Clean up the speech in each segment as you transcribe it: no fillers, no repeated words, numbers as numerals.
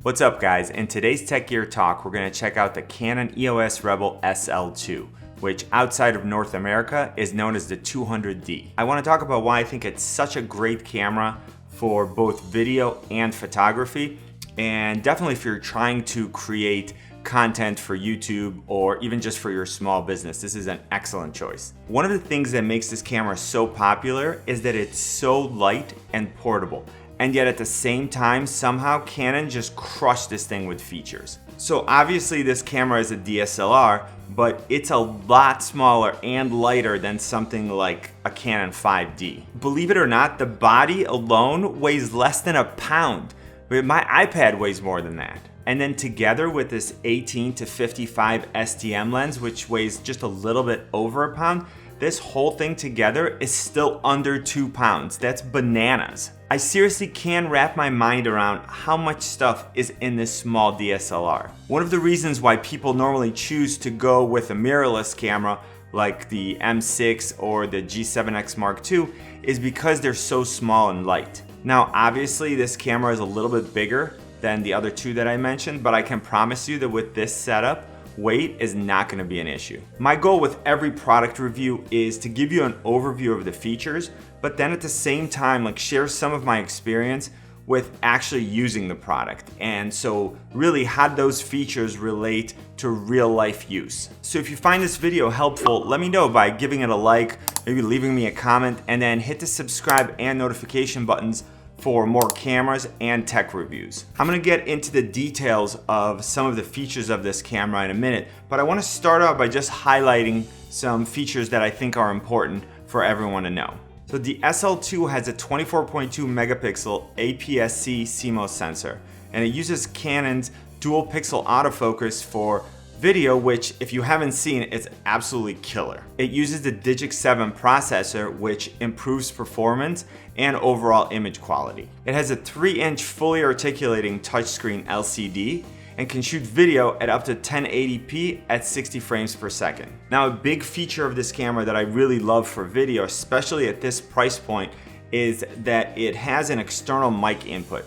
What's up guys? In today's Tech Gear Talk, we're going to check out the Canon EOS Rebel SL2, which outside of North America is known as the 200D. I want to talk about why I think it's such a great camera for both video and photography, and definitely if you're trying to create content for YouTube or even just for your small business, this is an excellent choice. One of the things that makes this camera so popular is that it's so light and portable. And yet at the same time, somehow Canon just crushed this thing with features. So obviously this camera is a DSLR, but it's a lot smaller and lighter than something like a Canon 5D. Believe it or not, the body alone weighs less than a pound, but my iPad weighs more than that. And then together with this 18 to 55 STM lens, which weighs just a little bit over a pound, this whole thing together is still under 2 pounds. That's bananas. I seriously can't wrap my mind around how much stuff is in this small DSLR. One of the reasons why people normally choose to go with a mirrorless camera like the M6 or the G7X Mark II is because they're so small and light. Now obviously this camera is a little bit bigger than the other two that I mentioned, but I can promise you that with this setup, weight is not going to be an issue. My goal with every product review is to give you an overview of the features, but then at the same time, share some of my experience with actually using the product. And so really how those features relate to real life use. So if you find this video helpful, let me know by giving it a like, maybe leaving me a comment, and then hit the subscribe and notification buttons for more cameras and tech reviews. I'm gonna get into the details of some of the features of this camera in a minute, but I wanna start out by just highlighting some features that I think are important for everyone to know. So the SL2 has a 24.2 megapixel APS-C CMOS sensor, and it uses Canon's Dual Pixel autofocus for video, which if you haven't seen, it's absolutely killer. It uses the Digic 7 processor, which improves performance and overall image quality. It has a 3-inch fully articulating touchscreen LCD and can shoot video at up to 1080p at 60 frames per second. Now, a big feature of this camera that I really love for video, especially at this price point, is that it has an external mic input.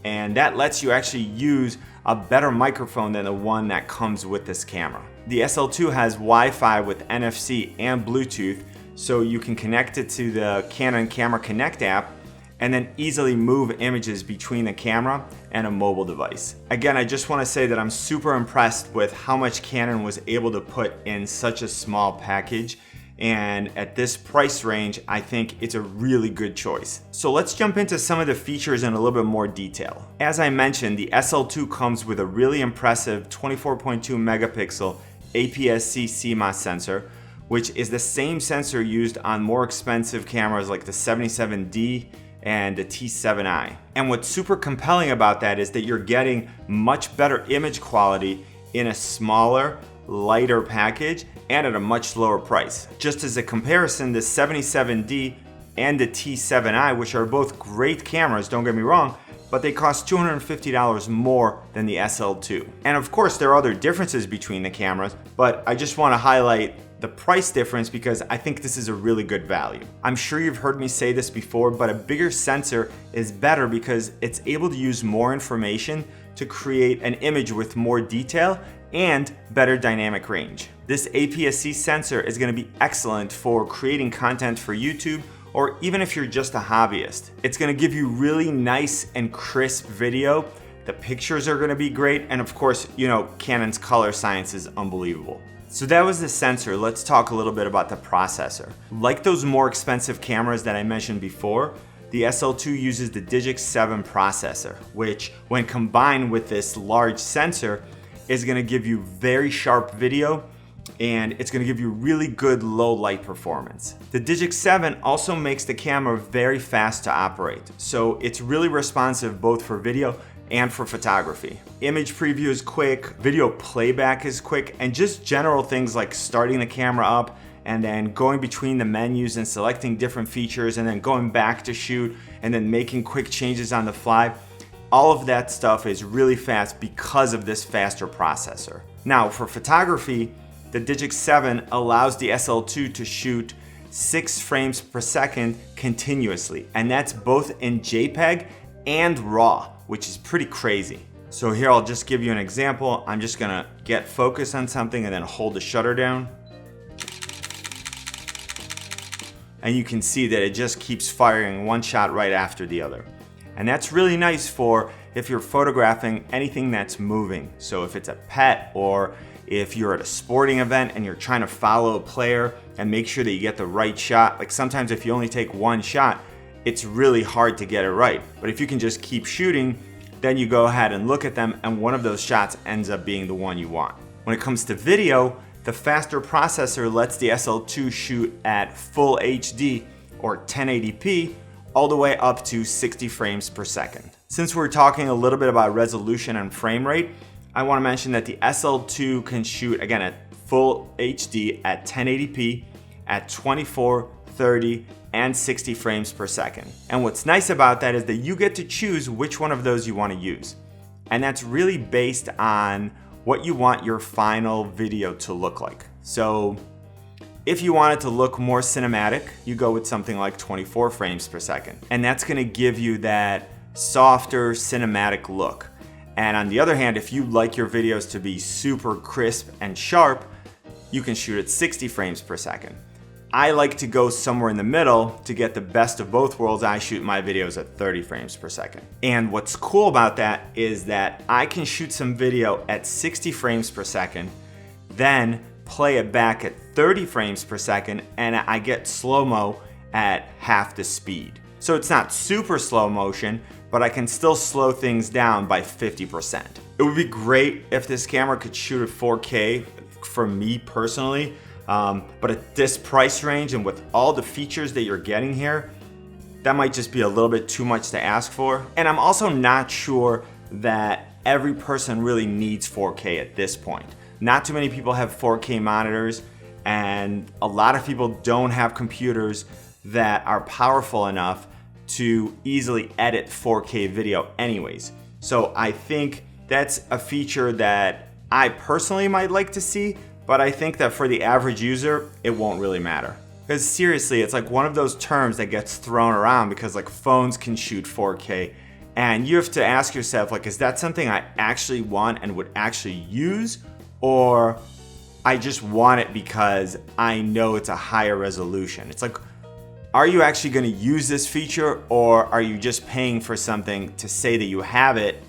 And that lets you actually use a better microphone than the one that comes with this camera. The SL2 has Wi-Fi with NFC and Bluetooth, so you can connect it to the Canon Camera Connect app and then easily move images between the camera and a mobile device. Again, I just want to say that I'm super impressed with how much Canon was able to put in such a small package. And at this price range, I think it's a really good choice. So let's jump into some of the features in a little bit more detail. As I mentioned, the SL2 comes with a really impressive 24.2 megapixel APS-C CMOS sensor, which is the same sensor used on more expensive cameras like the 77D and the T7i. And what's super compelling about that is that you're getting much better image quality in a smaller, lighter package and at a much lower price. Just as a comparison, the 77D and the T7i, which are both great cameras, don't get me wrong, but they cost $250 more than the SL2. And of course, there are other differences between the cameras, but I just want to highlight the price difference because I think this is a really good value. I'm sure you've heard me say this before, but a bigger sensor is better because it's able to use more information to create an image with more detail and better dynamic range. This APS-C sensor is going to be excellent for creating content for YouTube or even if you're just a hobbyist. It's going to give you really nice and crisp video. The pictures are going to be great, and of course, Canon's color science is unbelievable. So that was the sensor. Let's talk a little bit about the processor. Like those more expensive cameras that I mentioned before, the SL2 uses the Digic 7 processor, which when combined with this large sensor is going to give you very sharp video and it's going to give you really good low light performance. The Digic 7 also makes the camera very fast to operate, so it's really responsive both for video and for photography. Image preview is quick, video playback is quick, and just general things like starting the camera up and then going between the menus and selecting different features and then going back to shoot and then making quick changes on the fly. All of that stuff is really fast because of this faster processor. Now for photography, the Digic 7 allows the SL2 to shoot 6 frames per second continuously, and that's both in JPEG and RAW, which is pretty crazy. So here I'll just give you an example. I'm just gonna get focus on something and then hold the shutter down. And you can see that it just keeps firing one shot right after the other. And that's really nice for if you're photographing anything that's moving. So if it's a pet, or if you're at a sporting event and you're trying to follow a player and make sure that you get the right shot. Like sometimes if you only take one shot, it's really hard to get it right. But if you can just keep shooting, then you go ahead and look at them and one of those shots ends up being the one you want. When it comes to video, the faster processor lets the SL2 shoot at full HD or 1080p all the way up to 60 frames per second. Since we're talking a little bit about resolution and frame rate, I want to mention that the SL2 can shoot again at full HD at 1080p at 24, 30, and 60 frames per second. And what's nice about that is that you get to choose which one of those you want to use. And that's really based on what you want your final video to look like. So if you want it to look more cinematic, you go with something like 24 frames per second. And that's gonna give you that softer cinematic look. And on the other hand, if you like your videos to be super crisp and sharp, you can shoot at 60 frames per second. I like to go somewhere in the middle to get the best of both worlds. I shoot my videos at 30 frames per second. And what's cool about that is that I can shoot some video at 60 frames per second, then play it back at 30 frames per second, and I get slow-mo at half the speed. So it's not super slow motion, but I can still slow things down by 50%. It would be great if this camera could shoot at 4K for me personally. But at this price range and with all the features that you're getting here, that might just be a little bit too much to ask for. And I'm also not sure that every person really needs 4K at this point. Not too many people have 4K monitors, and a lot of people don't have computers that are powerful enough to easily edit 4K video anyways. So I think that's a feature that I personally might like to see, but I think that for the average user, it won't really matter. Because seriously, it's like one of those terms that gets thrown around because like phones can shoot 4K, and you have to ask yourself, like, is that something I actually want and would actually use, or I just want it because I know it's a higher resolution? It's like, are you actually gonna use this feature, or are you just paying for something to say that you have it,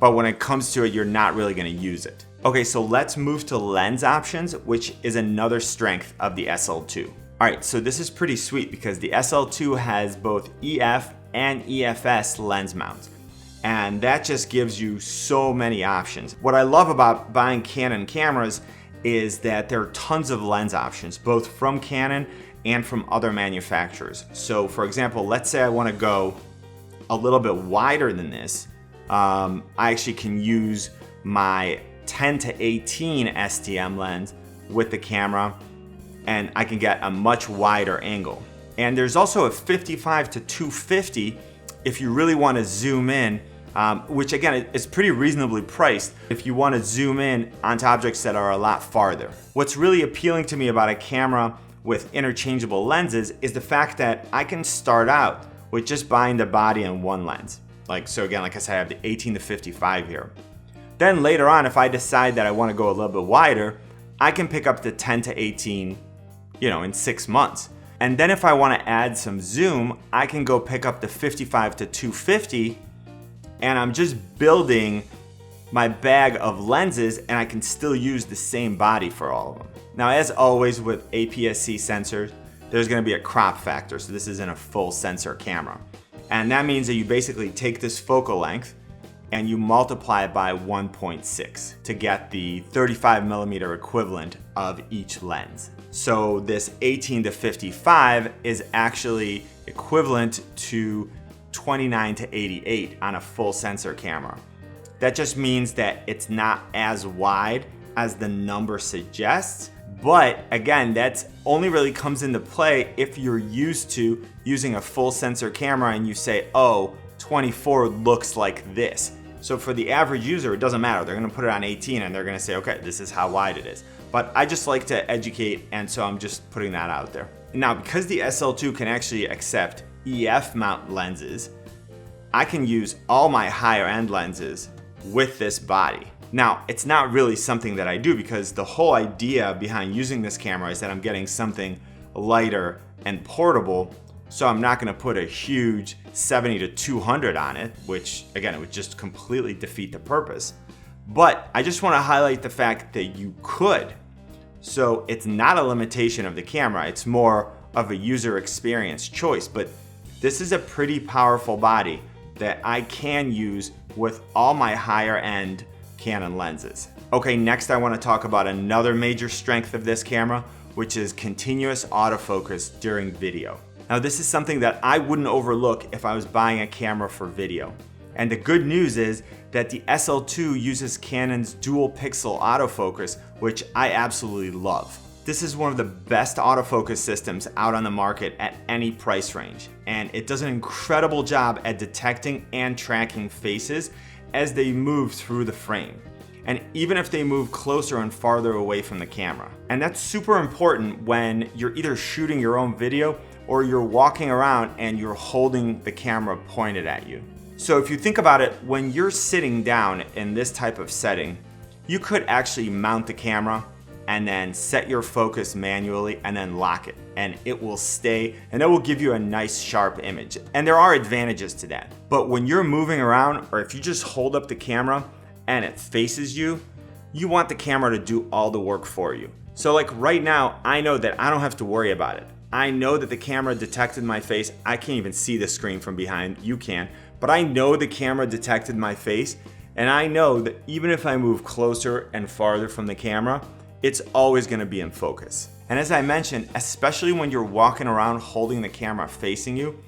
but when it comes to it, you're not really gonna use it? Okay, so let's move to lens options, which is another strength of the SL2. All right, so this is pretty sweet because the SL2 has both EF and EFS lens mounts, and that just gives you so many options. What I love about buying Canon cameras is that there are tons of lens options, both from Canon and from other manufacturers. So for example, let's say I wanna go a little bit wider than this. I actually can use my 10 to 18 STM lens with the camera, and I can get a much wider angle. And there's also a 55 to 250 if you really want to zoom in, which again is pretty reasonably priced if you want to zoom in onto objects that are a lot farther. What's really appealing to me about a camera with interchangeable lenses is the fact that I can start out with just buying the body and one lens. So again, like I said, I have the 18 to 55 here. Then later on, if I decide that I want to go a little bit wider, I can pick up the 10 to 18, in 6 months. And then if I want to add some zoom, I can go pick up the 55 to 250, and I'm just building my bag of lenses, and I can still use the same body for all of them. Now, as always with APS-C sensors, there's going to be a crop factor, so this isn't a full sensor camera. And that means that you basically take this focal length and you multiply it by 1.6 to get the 35mm equivalent of each lens. So this 18 to 55 is actually equivalent to 29 to 88 on a full sensor camera. That just means that it's not as wide as the number suggests, but again, that's only really comes into play if you're used to using a full sensor camera and you say, oh, 24 looks like this. So for the average user, it doesn't matter. They're gonna put it on 18 and they're gonna say, okay, this is how wide it is. But I just like to educate, and so I'm just putting that out there. Now, because the SL2 can actually accept EF mount lenses, I can use all my higher end lenses with this body. Now, it's not really something that I do because the whole idea behind using this camera is that I'm getting something lighter and portable, so I'm not gonna put a huge 70 to 200 on it, which again, it would just completely defeat the purpose. But I just wanna highlight the fact that you could. So it's not a limitation of the camera, it's more of a user experience choice, but this is a pretty powerful body that I can use with all my higher end Canon lenses. Okay, next I want to talk about another major strength of this camera, which is continuous autofocus during video. Now this is something that I wouldn't overlook if I was buying a camera for video. And the good news is that the SL2 uses Canon's Dual Pixel autofocus, which I absolutely love. This is one of the best autofocus systems out on the market at any price range, and it does an incredible job at detecting and tracking faces as they move through the frame, and even if they move closer and farther away from the camera. And that's super important when you're either shooting your own video or you're walking around and you're holding the camera pointed at you. So if you think about it, when you're sitting down in this type of setting, you could actually mount the camera and then set your focus manually and then lock it, and it will stay, and it will give you a nice sharp image. And there are advantages to that. But when you're moving around, or if you just hold up the camera and it faces you, you want the camera to do all the work for you. So like right now, I know that I don't have to worry about it. I know that the camera detected my face. I can't even see the screen from behind, you can, but I know the camera detected my face, and I know that even if I move closer and farther from the camera, it's always gonna be in focus. And as I mentioned, especially when you're walking around holding the camera facing you,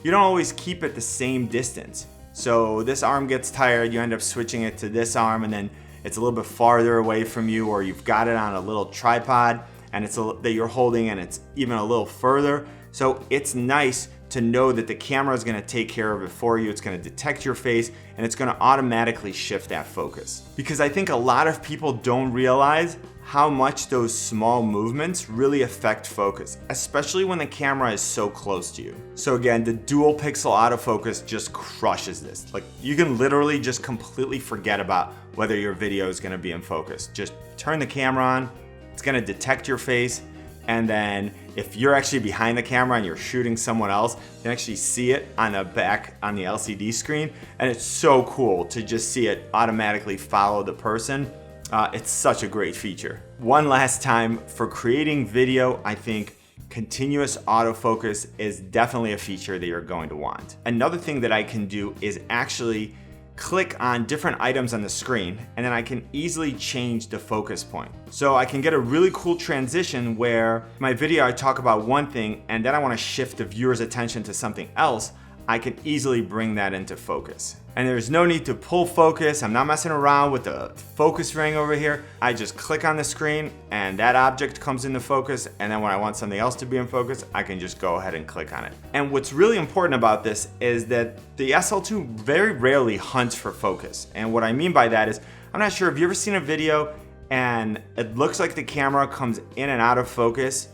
you don't always keep it the same distance. So this arm gets tired, you end up switching it to this arm, and then it's a little bit farther away from you, or you've got it on a little tripod and that you're holding and it's even a little further. So it's nice to know that the camera is gonna take care of it for you. It's gonna detect your face and it's gonna automatically shift that focus. Because I think a lot of people don't realize how much those small movements really affect focus, especially when the camera is so close to you. So again, the dual pixel autofocus just crushes this. Like, you can literally just completely forget about whether your video is gonna be in focus. Just turn the camera on, it's gonna detect your face, and then if you're actually behind the camera and you're shooting someone else, you can actually see it on the back on the LCD screen, and it's so cool to just see it automatically follow the person. It's such a great feature. One last time, for creating video, I think continuous autofocus is definitely a feature that you're going to want. Another thing that I can do is actually click on different items on the screen, and then I can easily change the focus point. So I can get a really cool transition where my video, I talk about one thing and then I want to shift the viewer's attention to something else. I can easily bring that into focus. And there's no need to pull focus. I'm not messing around with the focus ring over here. I just click on the screen and that object comes into focus, and then when I want something else to be in focus, I can just go ahead and click on it. And what's really important about this is that the SL2 very rarely hunts for focus. And what I mean by that is, I'm not sure, have you ever seen a video and it looks like the camera comes in and out of focus?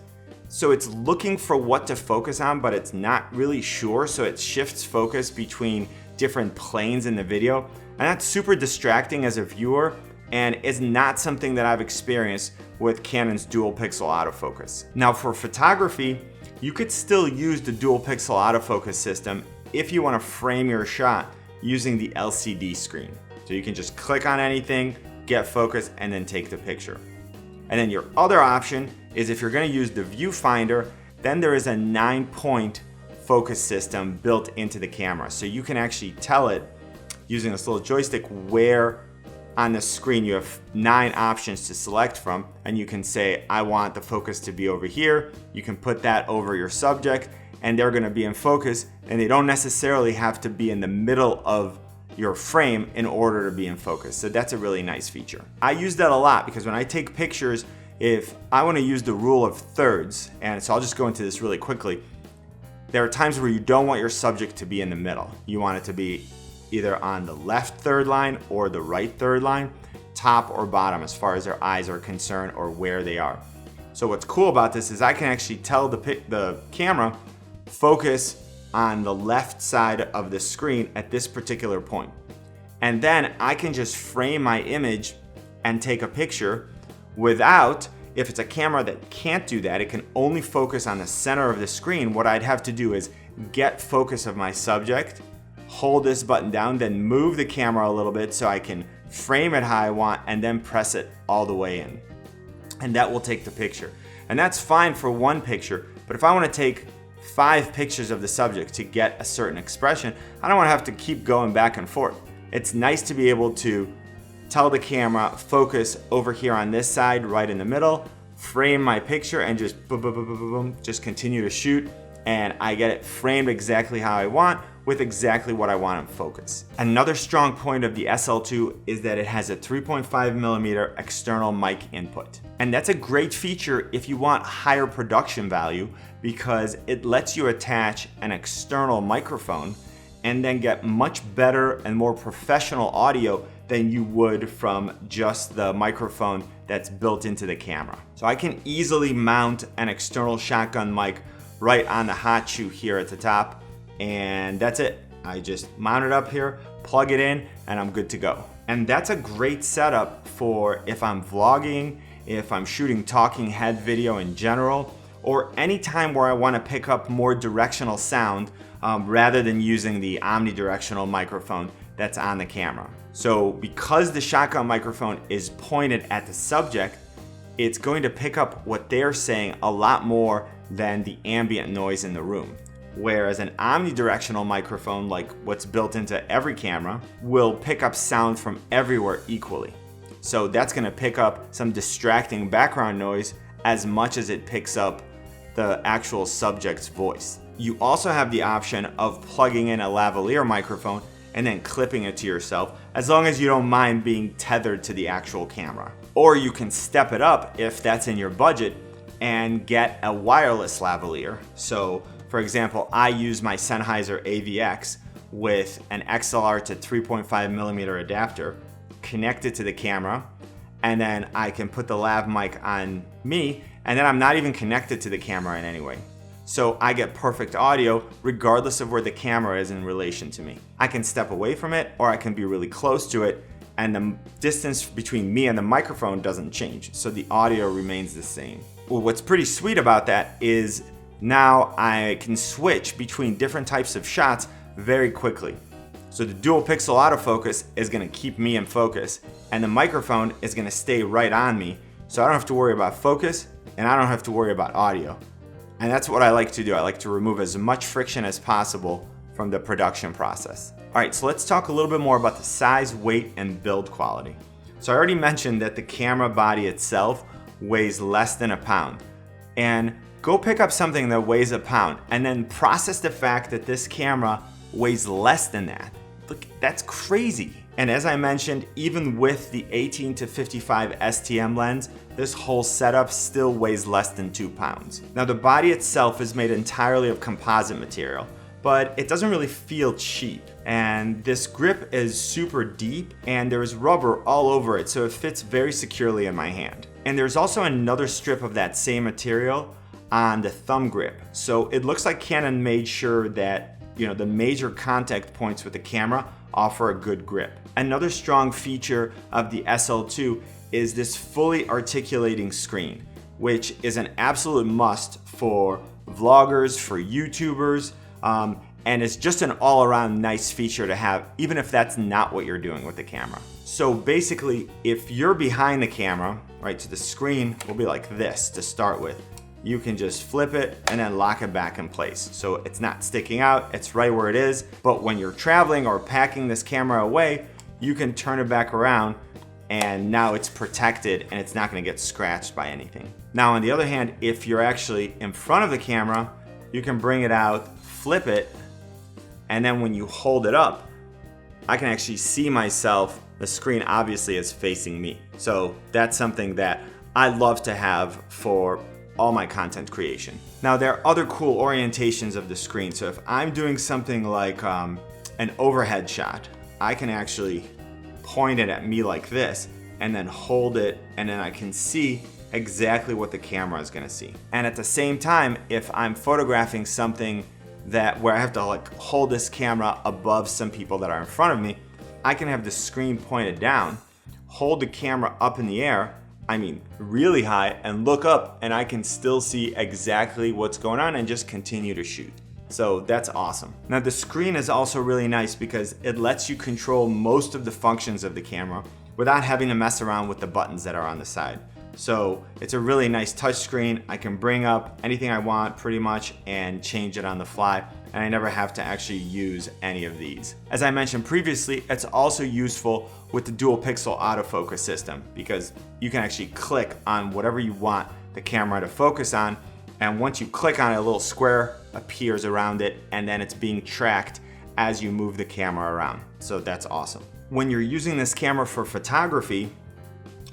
So it's looking for what to focus on, but it's not really sure, so it shifts focus between different planes in the video. And that's super distracting as a viewer, and is not something that I've experienced with Canon's Dual Pixel autofocus. Now for photography, you could still use the Dual Pixel autofocus system if you want to frame your shot using the LCD screen. So you can just click on anything, get focus, and then take the picture. And then your other option is if you're going to use the viewfinder, then there is a 9-point focus system built into the camera. So you can actually tell it using this little joystick where on the screen you have 9 options to select from, and you can say, I want the focus to be over here. You can put that over your subject and they're going to be in focus, and they don't necessarily have to be in the middle of your frame in order to be in focus. So that's a really nice feature. I use that a lot because when I take pictures, if I want to use the rule of thirds, and so I'll just go into this really quickly. There are times where you don't want your subject to be in the middle. You want it to be either on the left third line or the right third line, top or bottom as far as their eyes are concerned or where they are. So what's cool about this is I can actually tell the camera focus on the left side of the screen at this particular point. And then I can just frame my image and take a picture without, if it's a camera that can't do that, it can only focus on the center of the screen, what I'd have to do is get focus of my subject, hold this button down, then move the camera a little bit so I can frame it how I want, and then press it all the way in. And that will take the picture. And that's fine for one picture, but if I want to take 5 pictures of the subject to get a certain expression, I don't want to have to keep going back and forth. It's nice to be able to tell the camera, focus over here on this side, right in the middle, frame my picture, and just boom, boom, boom, boom, boom, just continue to shoot, and I get it framed exactly how I want with exactly what I want in focus. Another strong point of the SL2 is that it has a 3.5mm external mic input. And that's a great feature if you want higher production value, because it lets you attach an external microphone and then get much better and more professional audio than you would from just the microphone that's built into the camera. So I can easily mount an external shotgun mic right on the hot shoe here at the top, and that's it. I just mount it up here, plug it in, and I'm good to go. And that's a great setup for if I'm vlogging, if I'm shooting talking head video in general, or any time where I want to pick up more directional sound rather than using the omnidirectional microphone that's on the camera. So because the shotgun microphone is pointed at the subject, it's going to pick up what they're saying a lot more than the ambient noise in the room. Whereas an omnidirectional microphone, like what's built into every camera, will pick up sound from everywhere equally. So that's going to pick up some distracting background noise as much as it picks up the actual subject's voice. You also have the option of plugging in a lavalier microphone and then clipping it to yourself, as long as you don't mind being tethered to the actual camera. Or you can step it up if that's in your budget and get a wireless lavalier. So for example, I use my Sennheiser AVX with an XLR to 3.5mm adapter connected to the camera, and then I can put the lav mic on me, and then I'm not even connected to the camera in any way. So I get perfect audio regardless of where the camera is in relation to me. I can step away from it, or I can be really close to it, and the distance between me and the microphone doesn't change, so the audio remains the same. Well, what's pretty sweet about that is now I can switch between different types of shots very quickly. So the Dual Pixel autofocus is going to keep me in focus, and the microphone is going to stay right on me, so I don't have to worry about focus, and I don't have to worry about audio. And that's what I like to do. I like to remove as much friction as possible from the production process. All right, so let's talk a little bit more about the size, weight, and build quality. So I already mentioned that the camera body itself weighs less than a pound. And go pick up something that weighs a pound and then process the fact that this camera weighs less than that. Look, that's crazy. And as I mentioned, even with the 18 to 55 STM lens, this whole setup still weighs less than 2 pounds. Now the body itself is made entirely of composite material, but it doesn't really feel cheap. And this grip is super deep, and there's rubber all over it, so it fits very securely in my hand. And there's also another strip of that same material on the thumb grip. So it looks like Canon made sure that, the major contact points with the camera offer a good grip. Another strong feature of the SL2 is this fully articulating screen, which is an absolute must for vloggers, for YouTubers, and it's just an all-around nice feature to have, even if that's not what you're doing with the camera. So basically, if you're behind the camera, right, so the screen will be like this to start with. You can just flip it and then lock it back in place. So it's not sticking out, it's right where it is. But when you're traveling or packing this camera away, you can turn it back around, and now it's protected and it's not gonna get scratched by anything. Now on the other hand, if you're actually in front of the camera, you can bring it out, flip it, and then when you hold it up, I can actually see myself. The screen obviously is facing me. So that's something that I love to have for all my content creation. Now there are other cool orientations of the screen. So if I'm doing something like an overhead shot, I can actually point it at me like this and then hold it, and then I can see exactly what the camera is gonna see. And at the same time, if I'm photographing something where I have to hold this camera above some people that are in front of me, I can have the screen pointed down, hold the camera up in the air, I mean really high, and look up, and I can still see exactly what's going on and just continue to shoot. So that's awesome. Now the screen is also really nice because it lets you control most of the functions of the camera without having to mess around with the buttons that are on the side. So it's a really nice touch screen. I can bring up anything I want pretty much and change it on the fly, and I never have to actually use any of these. As I mentioned previously, it's also useful with the Dual Pixel autofocus system because you can actually click on whatever you want the camera to focus on, and once you click on it, a little square appears around it, and then it's being tracked as you move the camera around. So that's awesome. When you're using this camera for photography,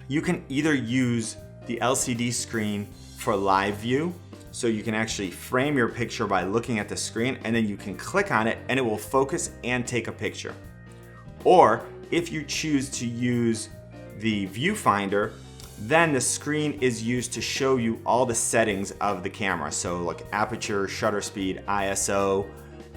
you can either use the LCD screen for live view, so you can actually frame your picture by looking at the screen, and then you can click on it and it will focus and take a picture. Or if you choose to use the viewfinder, then the screen is used to show you all the settings of the camera. So like aperture, shutter speed, ISO,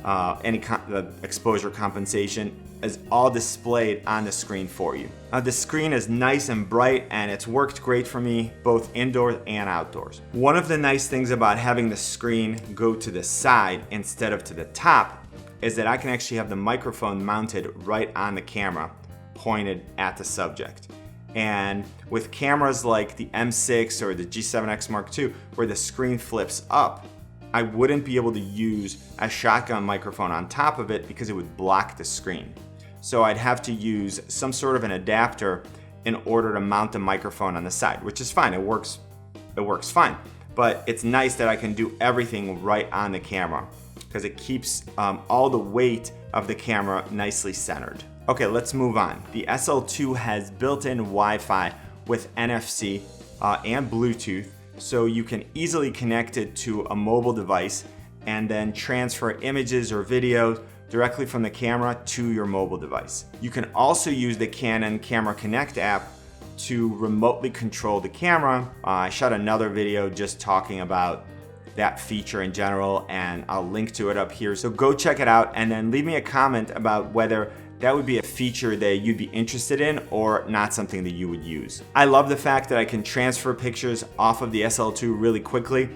the exposure compensation is all displayed on the screen for you. Now the screen is nice and bright, and it's worked great for me both indoors and outdoors. One of the nice things about having the screen go to the side instead of to the top is that I can actually have the microphone mounted right on the camera, pointed at the subject. And with cameras like the M6 or the G7X Mark II, where the screen flips up, I wouldn't be able to use a shotgun microphone on top of it because it would block the screen. So I'd have to use some sort of an adapter in order to mount the microphone on the side, which is fine, it works fine. But it's nice that I can do everything right on the camera because it keeps all the weight of the camera nicely centered. Okay, let's move on. The SL2 has built-in Wi-Fi with NFC and Bluetooth, so you can easily connect it to a mobile device and then transfer images or videos directly from the camera to your mobile device. You can also use the Canon Camera Connect app to remotely control the camera. I shot another video just talking about that feature in general, and I'll link to it up here. So go check it out and then leave me a comment about whether that would be a feature that you'd be interested in or not something that you would use. I love the fact that I can transfer pictures off of the SL2 really quickly.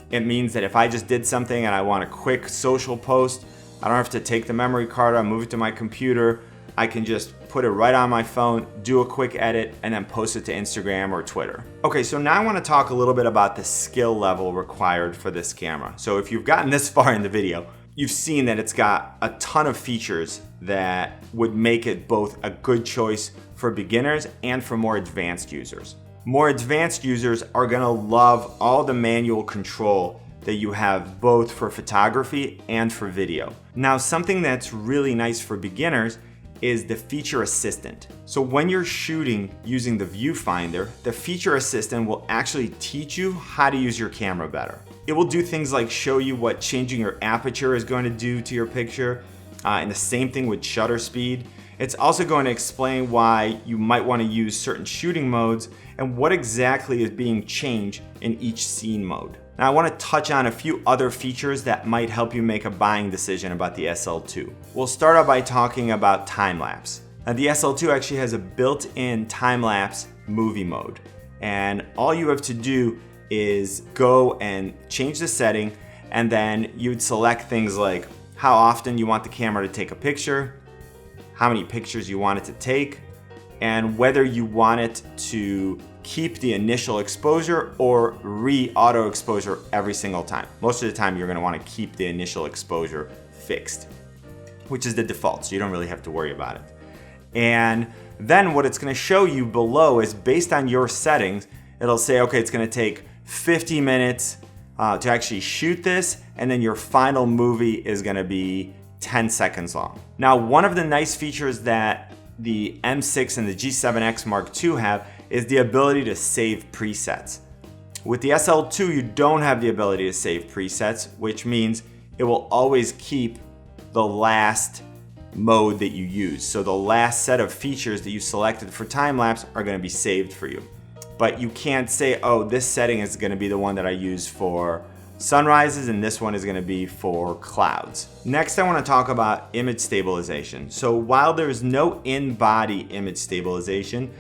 It means that if I just did something and I want a quick social post, I don't have to take the memory card out, move it to my computer. I can just put it right on my phone, do a quick edit, and then post it to Instagram or Twitter. Okay, so now I want to talk a little bit about the skill level required for this camera. So if you've gotten this far in the video, you've seen that it's got a ton of features that would make it both a good choice for beginners and for more advanced users. More advanced users are gonna love all the manual control that you have both for photography and for video. Now, something that's really nice for beginners is the feature assistant. So when you're shooting using the viewfinder, the feature assistant will actually teach you how to use your camera better. It will do things like show you what changing your aperture is going to do to your picture, and the same thing with shutter speed. It's also going to explain why you might want to use certain shooting modes and what exactly is being changed in each scene mode. Now I want to touch on a few other features that might help you make a buying decision about the SL2. We'll start out by talking about time-lapse. Now the SL2 actually has a built-in time-lapse movie mode, and all you have to do is go and change the setting, and then you'd select things like how often you want the camera to take a picture, how many pictures you want it to take, and whether you want it to keep the initial exposure or re-auto exposure every single time. Most of the time you're going to want to keep the initial exposure fixed, which is the default, so you don't really have to worry about it. And then what it's going to show you below is based on your settings, it'll say, okay, it's going to take 50 minutes to actually shoot this, and then your final movie is going to be 10 seconds long. Now, one of the nice features that the M6 and the G7X Mark II have is the ability to save presets. With the SL2, you don't have the ability to save presets, which means it will always keep the last mode that you use. So the last set of features that you selected for time-lapse are going to be saved for you. But you can't say, oh, this setting is going to be the one that I use for sunrises, and this one is going to be for clouds. Next, I want to talk about image stabilization. So while there's no in-body image stabilization,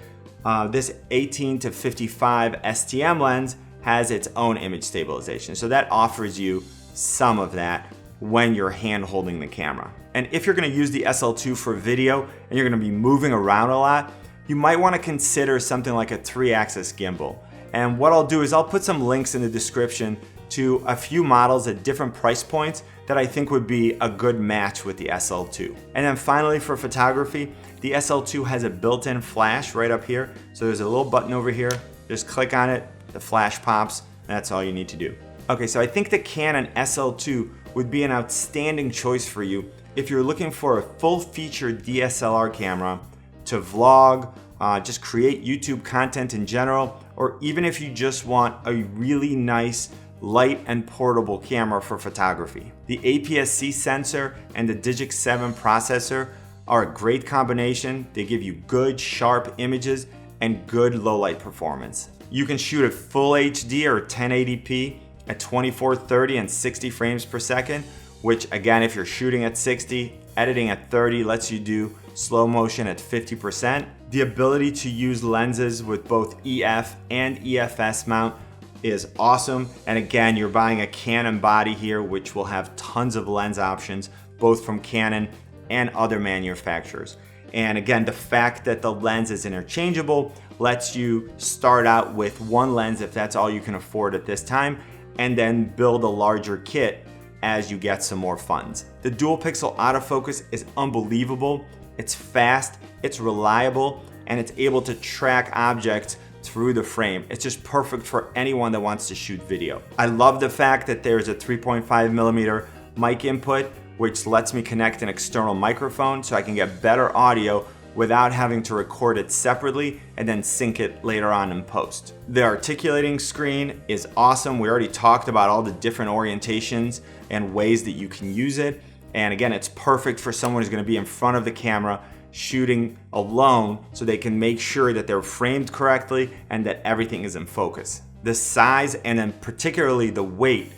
this 18 to 55 STM lens has its own image stabilization. So that offers you some of that when you're hand holding the camera. And if you're going to use the SL2 for video and you're going to be moving around a lot, you might want to consider something like a 3-axis gimbal. And what I'll do is I'll put some links in the description to a few models at different price points that I think would be a good match with the SL2. And then finally, for photography, the SL2 has a built-in flash right up here. So there's a little button over here, just click on it, the flash pops, and that's all you need to do. Okay, so I think the Canon SL2 would be an outstanding choice for you if you're looking for a full-featured DSLR camera to vlog, just create YouTube content in general, or even if you just want a really nice, light and portable camera for photography. The APS-C sensor and the Digic 7 processor are a great combination. They give you good, sharp images and good low light performance. You can shoot at full HD or 1080p at 24, 30, and 60 frames per second, which again, if you're shooting at 60, editing at 30 lets you do slow motion at 50%. The ability to use lenses with both EF and EFS mount is awesome. And again, you're buying a Canon body here, which will have tons of lens options, both from Canon and other manufacturers. And again, the fact that the lens is interchangeable lets you start out with one lens if that's all you can afford at this time, and then build a larger kit as you get some more funds. The Dual Pixel autofocus is unbelievable. It's fast, it's reliable, and it's able to track objects through the frame. It's just perfect for anyone that wants to shoot video. I love the fact that there's a 3.5mm mic input, which lets me connect an external microphone so I can get better audio without having to record it separately and then sync it later on in post. The articulating screen is awesome. We already talked about all the different orientations and ways that you can use it. And again, it's perfect for someone who's gonna be in front of the camera shooting alone so they can make sure that they're framed correctly and that everything is in focus. The size and then particularly the weight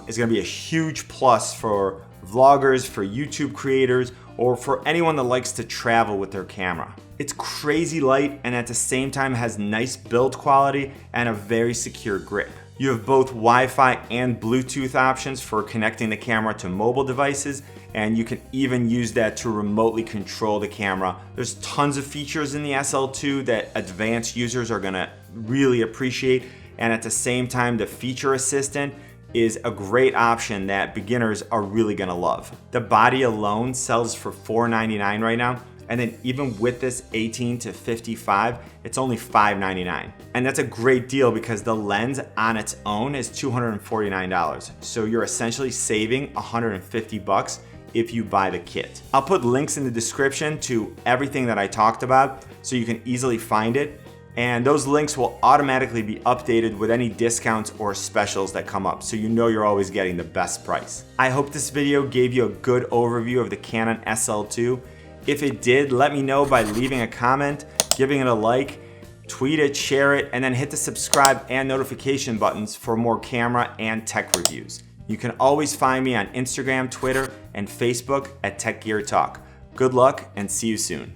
is gonna be a huge plus for vloggers, for YouTube creators, or for anyone that likes to travel with their camera. It's crazy light and at the same time has nice build quality and a very secure grip. You have both Wi-Fi and Bluetooth options for connecting the camera to mobile devices, and you can even use that to remotely control the camera. There's tons of features in the SL2 that advanced users are gonna really appreciate, and at the same time, the feature assistant is a great option that beginners are really gonna love. The body alone sells for $499 right now, and then even with this 18 to 55, it's only $599. And that's a great deal because the lens on its own is $249. So you're essentially saving $150 if you buy the kit. I'll put links in the description to everything that I talked about so you can easily find it. And those links will automatically be updated with any discounts or specials that come up, so you know you're always getting the best price. I hope this video gave you a good overview of the Canon SL2. If it did, let me know by leaving a comment, giving it a like, tweet it, share it, and then hit the subscribe and notification buttons for more camera and tech reviews. You can always find me on Instagram, Twitter, and Facebook at Tech Gear Talk. Good luck and see you soon.